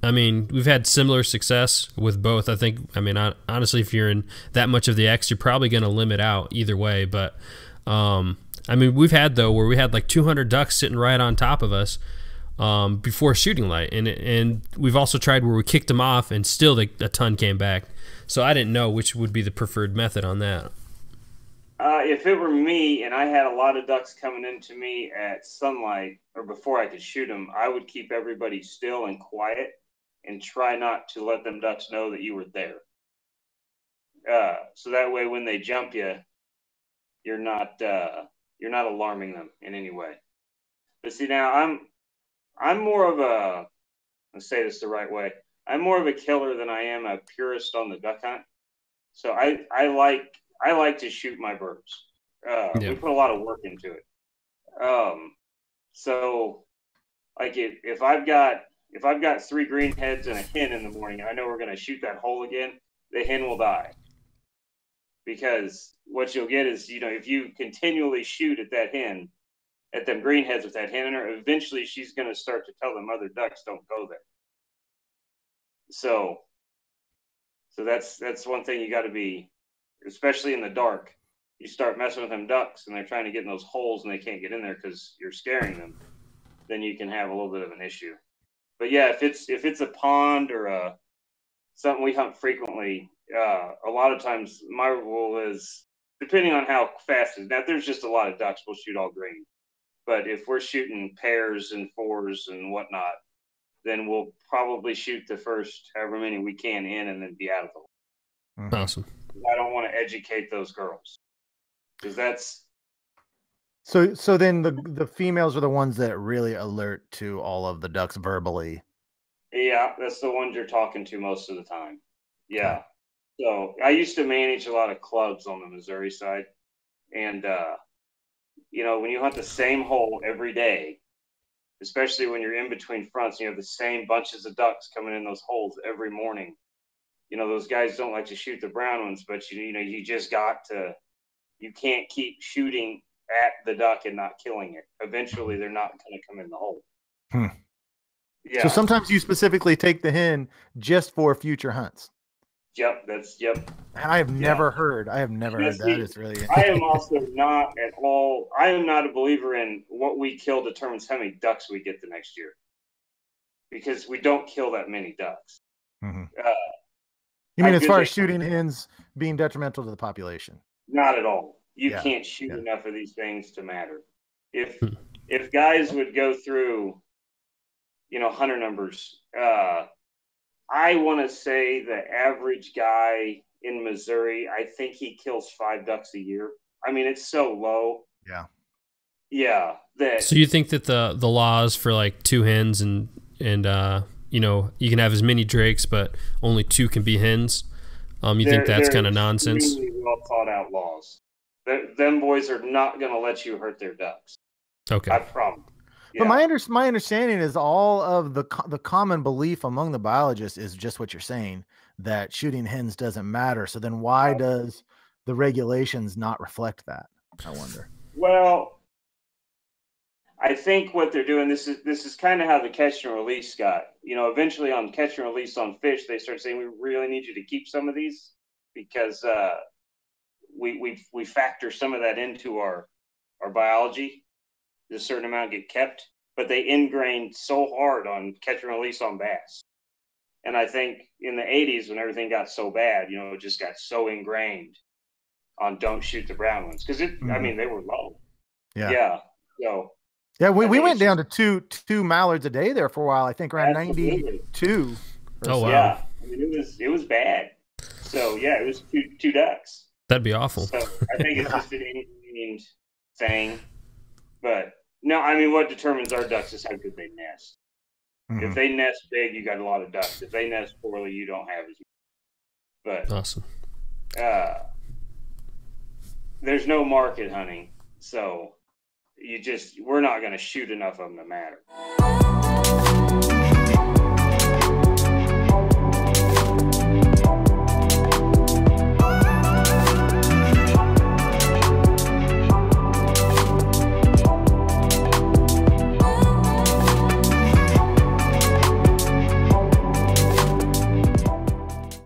I mean, we've had similar success with both. I think, I mean, honestly, if you're in that much of the X, you're probably going to limit out either way. But, I mean, we've had, though, where we had like 200 ducks sitting right on top of us before shooting light. And we've also tried where we kicked them off and still a ton came back. So I didn't know which would be the preferred method on that. If it were me and I had a lot of ducks coming into me at sunlight or before I could shoot them, I would keep everybody still and quiet and try not to let them ducks know that you were there. So that way, when they jump you, you're not alarming them in any way. But see, now I'm more of a, let's say this the right way, I'm more of a killer than I am a purist on the duck hunt. So I like to shoot my birds. We put a lot of work into it. So like if I've got 3 green heads and a hen in the morning, and I know we're going to shoot that hole again, the hen will die. Because what you'll get is, if you continually shoot at that hen, at them green heads with that hen in her, eventually she's going to start to tell them other ducks don't go there. So that's one thing you got to be, especially in the dark. You start messing with them ducks and they're trying to get in those holes and they can't get in there because you're scaring them, then you can have a little bit of an issue. But yeah, if it's a pond or something we hunt frequently, a lot of times my rule is, depending on how fast it is. Now, if there's just a lot of ducks, we'll shoot all green. But if we're shooting pairs and fours and whatnot, then we'll probably shoot the first however many we can in and then be out of the hole. Awesome. I don't want to educate those girls. Because that's so then the females are the ones that really alert to all of the ducks verbally. Yeah, that's the ones you're talking to most of the time. Yeah. Okay. So I used to manage a lot of clubs on the Missouri side. And when you hunt the same hole every day, especially when you're in between fronts, you have the same bunches of ducks coming in those holes every morning. Those guys don't like to shoot the brown ones, but you just got to. You can't keep shooting at the duck and not killing it. Eventually, they're not going to come in the hole. Yeah. So sometimes you specifically take the hen just for future hunts. Yep. And I have never heard that. It's really. I am also not at all. I am not a believer in what we kill determines how many ducks we get the next year, because we don't kill that many ducks. Mm-hmm. You mean as far as shooting hens being detrimental to the population? Not at all. You can't shoot enough of these things to matter. If guys would go through, hunter numbers, I want to say the average guy in Missouri, I think he kills 5 ducks a year. I mean, it's so low. Yeah. Yeah. So you think that the laws for like 2 hens and you can have as many drakes, but only 2 can be hens. You think that's kind of nonsense? Really well thought out laws. Them boys are not going to let you hurt their ducks. Okay. I promise. Yeah. But my understanding is all of the common belief among the biologists is just what you're saying, that shooting hens doesn't matter. So then why does the regulations not reflect that? I wonder. Well, I think what they're doing, this is kind of how the catch and release got. Eventually on catch and release on fish, they start saying, we really need you to keep some of these because we factor some of that into our biology. A certain amount get kept, but they ingrained so hard on catch and release on bass. And I think in the 80s, when everything got so bad, it just got so ingrained on don't shoot the brown ones. Because I mean, they were low. Yeah. So yeah, we went down to two mallards a day there for a while. I think around 92. Oh wow. Yeah, I mean, it was bad. So yeah, it was two ducks. That'd be awful. So I think it's just an ingrained thing. But no, I mean, what determines our ducks is how good they nest. Mm-hmm. If they nest big, you got a lot of ducks. If they nest poorly, you don't have as many. But awesome. There's no market hunting, so we're not going to shoot enough of them to matter.